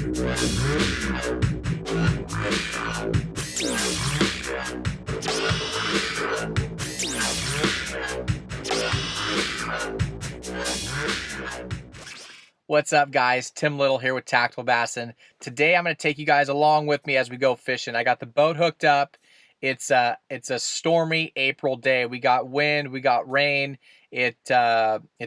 What's up, guys? Tim Little here with Tacticalbassin. Today I'm going to take you guys along with me as we go fishing. I got the boat hooked up. It's a stormy April day. We got wind, we got rain. It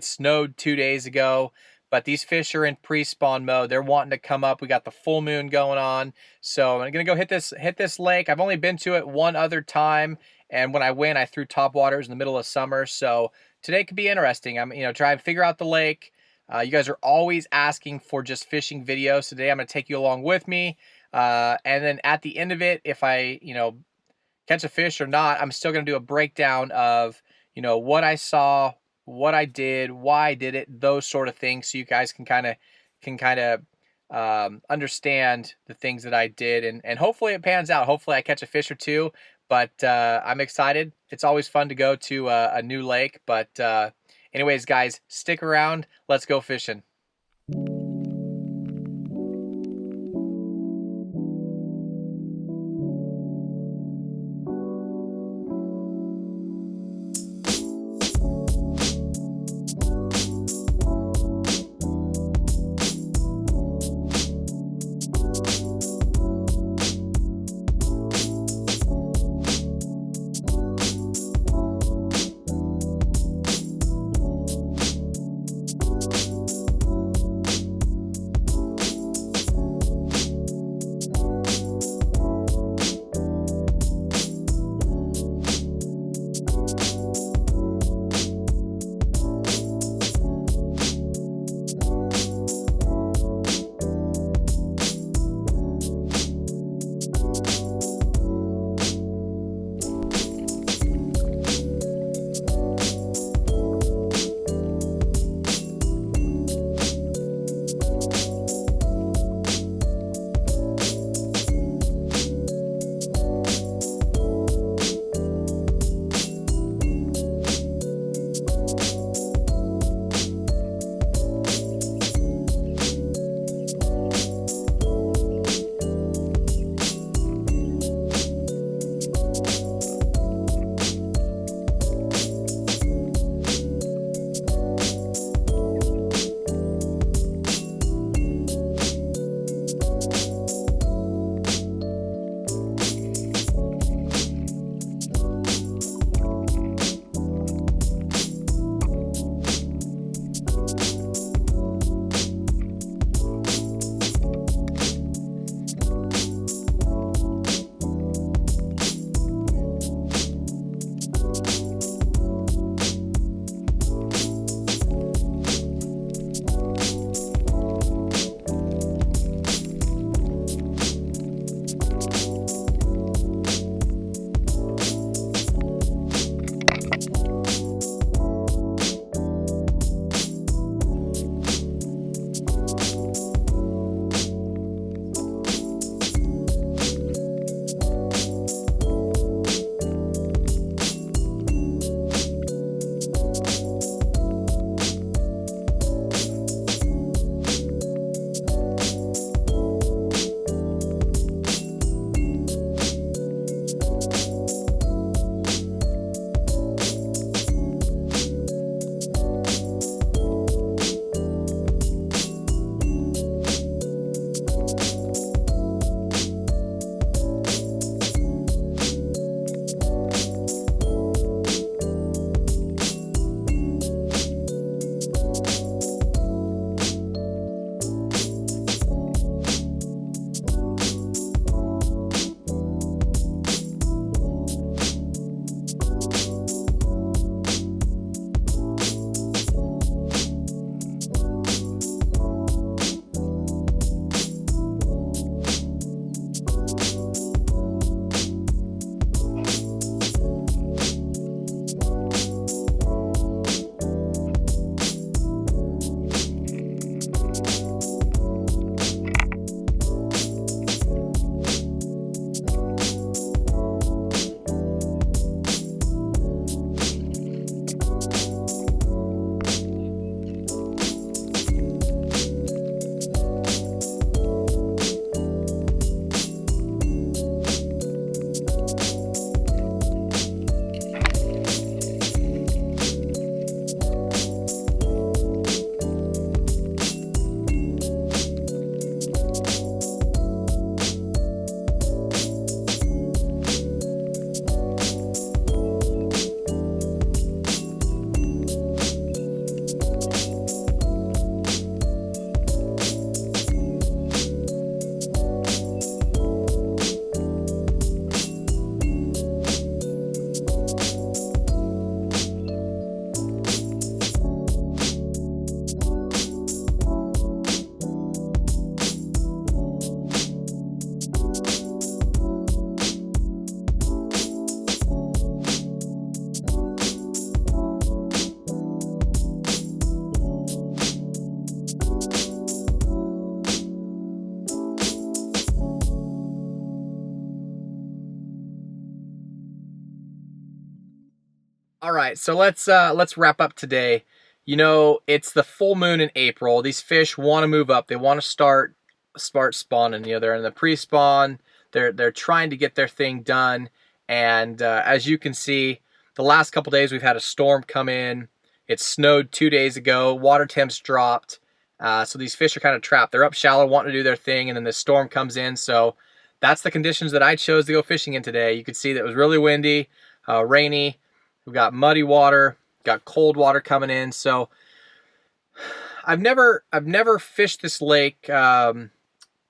snowed 2 days ago, but these fish are in pre-spawn mode. They're wanting to come up. We got the full moon going on, so I'm gonna go hit this lake. I've only been to it one other time, and when I went, I threw top waters in the middle of summer. So today could be interesting. I'm try and figure out the lake. You guys are always asking for just fishing videos. Today I'm going to take you along with me. And then at the end of it, if I, catch a fish or not, I'm still going to do a breakdown of, what I saw, what I did, why I did it, those sort of things. So you guys can kind of understand the things that I did. And hopefully it pans out. Hopefully I catch a fish or two. But I'm excited. It's always fun to go to a new lake. But anyways, guys, stick around. Let's go fishing. All right, so let's wrap up today. You know, it's the full moon in April. These fish want to move up. They want to start spawning. You know, they're in the pre-spawn. They're trying to get their thing done. And as you can see, the last couple days we've had a storm come in. It snowed 2 days ago. Water temps dropped. So these fish are kind of trapped. They're up shallow, wanting to do their thing, and then the storm comes in. So that's the conditions that I chose to go fishing in today. You could see that it was really windy, rainy. We've got muddy water, got cold water coming in. So I've never fished this lake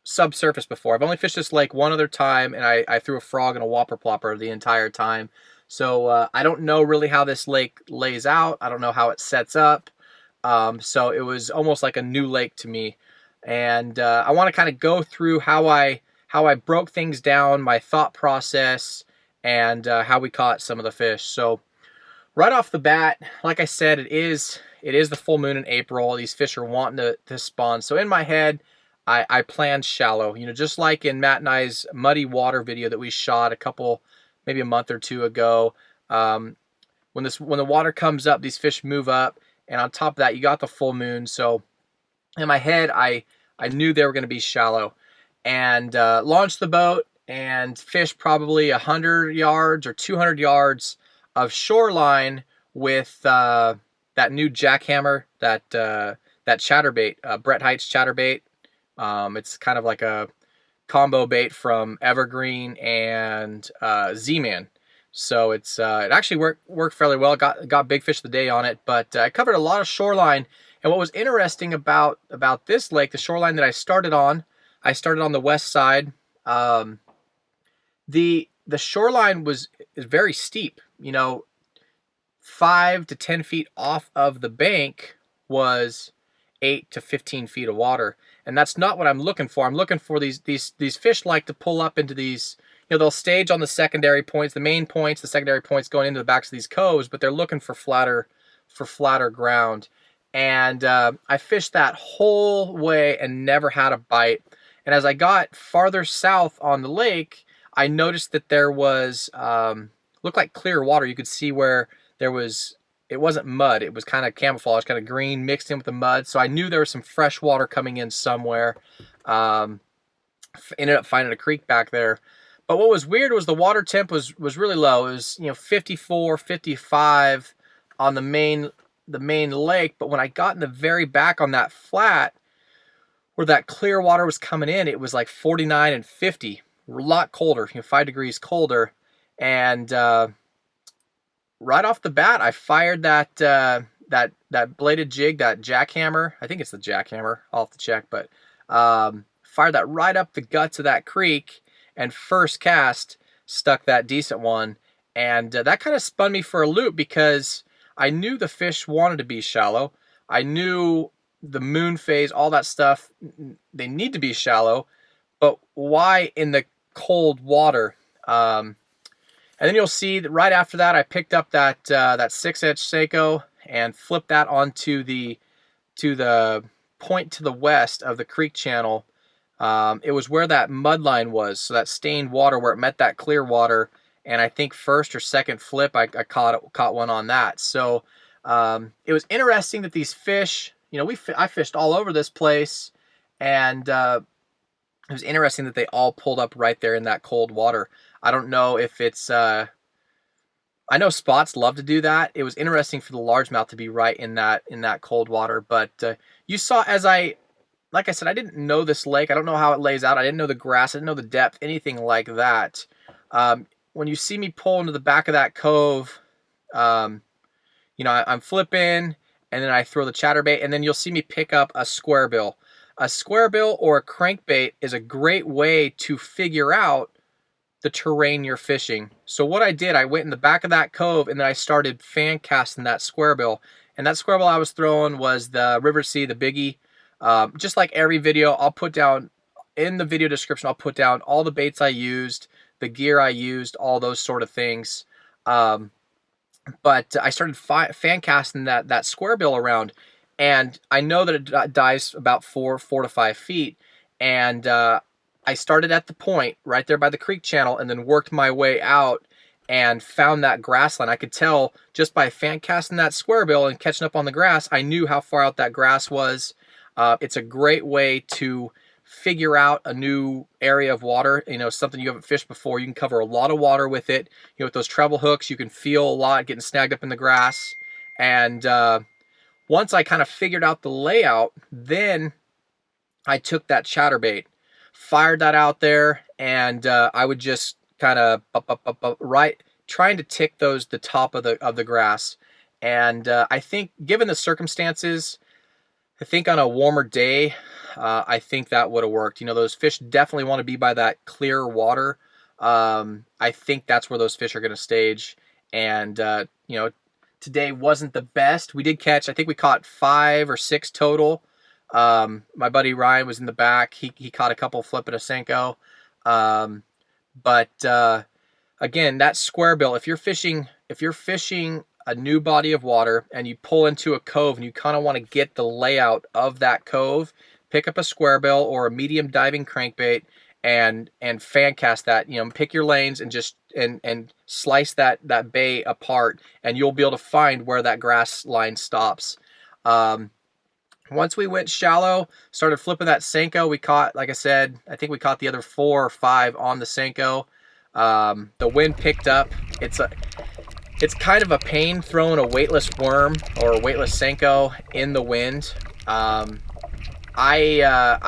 subsurface before. I've only fished this lake one other time, and I threw a frog and a whopper plopper the entire time. So I don't know really how this lake lays out. I don't know how it sets up. So it was almost like a new lake to me. And I want to kind of go through how I broke things down, my thought process, and how we caught some of the fish. So right off the bat, like I said, it is the full moon in April. These fish are wanting to spawn. So in my head, I planned shallow. You know, just like in Matt and I's muddy water video that we shot maybe a month or two ago. When the water comes up, these fish move up, and on top of that, you got the full moon. So in my head, I knew they were going to be shallow, and launched the boat and fished probably 100 yards or 200 yards of shoreline with that new jackhammer, that chatterbait, Brett Height's chatterbait. It's kind of like a combo bait from Evergreen and Z-Man. So it actually worked fairly well. Got big fish of the day on it, but I covered a lot of shoreline. And what was interesting about this lake, the shoreline that I started on the west side. The shoreline is very steep. You know, 5 to 10 feet off of the bank was 8 to 15 feet of water, and that's not what I'm looking for. I'm looking for these fish like to pull up into these. You know, they'll stage on the secondary points, the main points, the secondary points going into the backs of these coves, but they're looking for flatter ground. And I fished that whole way and never had a bite. And as I got farther south on the lake, I noticed that there was looked like clear water. You could see where it wasn't mud. It was kind of camouflage, kind of green mixed in with the mud. So I knew there was some fresh water coming in somewhere. Ended up finding a creek back there. But what was weird was the water temp was really low. It was, you know, 54, 55 on the main lake. But when I got in the very back on that flat where that clear water was coming in, it was like 49 and 50. A lot colder, you know, 5 degrees colder. And right off the bat, I fired that bladed jig, that jackhammer. I think it's the jackhammer. I'll have to check, but fired that right up the guts of that creek, and first cast stuck that decent one. And that kind of spun me for a loop, because I knew the fish wanted to be shallow. I knew the moon phase, all that stuff, they need to be shallow, but why in the cold water? And then you'll see that right after that, I picked up that 6-inch Senko and flipped that onto the point to the west of the creek channel. It was where that mud line was, so that stained water where it met that clear water. And I think first or second flip, I caught one on that. So it was interesting that these fish, you know, I fished all over this place, and it was interesting that they all pulled up right there in that cold water. I don't know if it's, I know spots love to do that. It was interesting for the largemouth to be right in that cold water. But you saw, like I said, I didn't know this lake. I don't know how it lays out. I didn't know the grass. I didn't know the depth, anything like that. When you see me pull into the back of that cove, you know, I'm flipping, and then I throw the chatterbait, and then you'll see me pick up a square bill. A square bill or a crankbait is a great way to figure out the terrain you're fishing. So what I did, I went in the back of that cove, and then I started fan casting that square bill. And that square bill I was throwing was the River Sea, the Biggie. Just like every video, I'll put down in the video description, I'll put down all the baits I used, the gear I used, all those sort of things. But I started fan casting that square bill around, and I know that it dives about 4 to 5 feet. And I started at the point right there by the creek channel, and then worked my way out. and found that grass line. I could tell just by fan casting that square bill and catching up on the grass, I knew how far out that grass was. It's a great way to figure out a new area of water, something you haven't fished before. You can cover a lot of water with it. With those treble hooks, you can feel a lot getting snagged up in the grass. And once I kind of figured out the layout, then I took that chatterbait, fired that out there, and I would just kind of right, trying to tick the top of the grass. And I think, given the circumstances, I think on a warmer day, I think that would have worked. Those fish definitely want to be by that clear water. I think that's where those fish are going to stage. And today wasn't the best. We did catch, I think we caught 5 or 6 total. My buddy Ryan was in the back. He caught a couple flipping a Senko. But again, that square bill, if you're fishing a new body of water and you pull into a cove and you kind of want to get the layout of that cove, pick up a square bill or a medium diving crankbait and fan cast that. Pick your lanes and just and slice that bay apart, and you'll be able to find where that grass line stops. Once we went shallow, started flipping that Senko, we caught, like I said, I think we caught the other 4 or 5 on the Senko. The wind picked up. It's kind of a pain throwing a weightless worm or a weightless Senko in the wind. I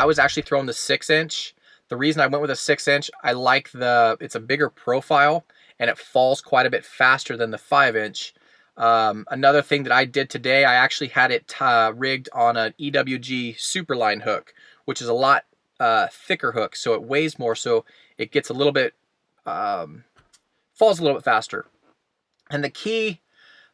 was actually throwing the 6-inch. The reason I went with a 6-inch, I like it's a bigger profile and it falls quite a bit faster than the 5-inch. Another thing that I did today, I actually had it rigged on an EWG Superline hook, which is a lot thicker hook, so it weighs more, so it gets a little bit, falls a little bit faster. And the key,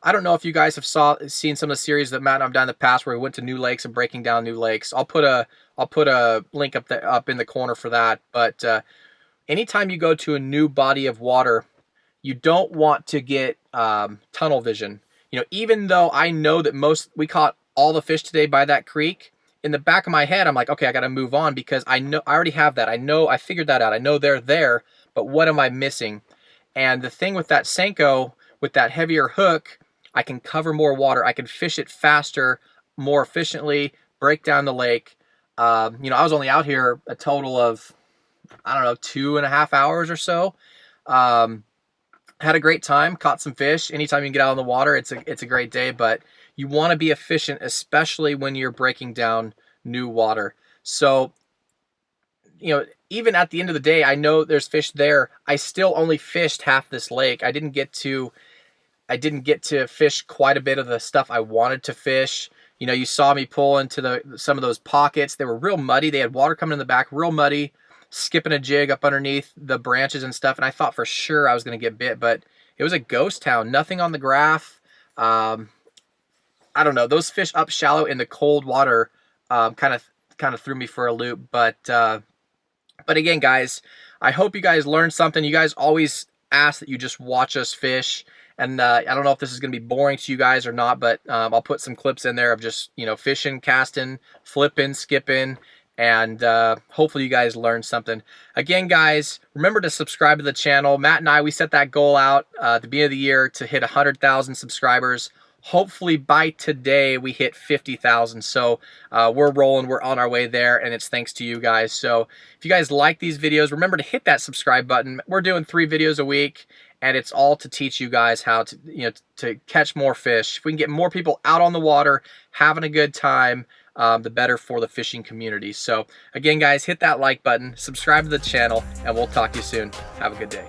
I don't know if you guys have seen some of the series that Matt and I've done in the past where we went to new lakes and breaking down new lakes. I'll put a link up in the corner for that. But anytime you go to a new body of water, you don't want to get tunnel vision. Even though I know that we caught all the fish today by that creek, in the back of my head, I'm like, okay, I got to move on because I already have that. I figured that out. I know they're there, but what am I missing? And the thing with that Senko, with that heavier hook, I can cover more water. I can fish it faster, more efficiently, break down the lake. I was only out here a total of, I don't know, 2.5 hours or so. Had a great time, caught some fish. Anytime you can get out on the water, it's a great day, but you want to be efficient, especially when you're breaking down new water. So, even at the end of the day, I know there's fish there. I still only fished half this lake. I didn't get to fish quite a bit of the stuff I wanted to fish. You saw me pull into some of those pockets. They were real muddy. They had water coming in the back, real muddy, skipping a jig up underneath the branches and stuff. And I thought for sure I was going to get bit, but it was a ghost town. Nothing on the graph. I don't know. Those fish up shallow in the cold water kind of threw me for a loop. But again, guys, I hope you guys learned something. You guys always ask that you just watch us fish. And I don't know if this is going to be boring to you guys or not, but I'll put some clips in there of just, fishing, casting, flipping, skipping, and hopefully you guys learned something. Again, guys, remember to subscribe to the channel. Matt and I, we set that goal out at the beginning of the year to hit 100,000 subscribers. Hopefully by today we hit 50,000. So we're rolling, we're on our way there, and it's thanks to you guys. So if you guys like these videos, remember to hit that subscribe button. We're doing 3 videos a week. And it's all to teach you guys how to, to catch more fish. If we can get more people out on the water, having a good time, the better for the fishing community. So again, guys, hit that like button, subscribe to the channel, and we'll talk to you soon. Have a good day.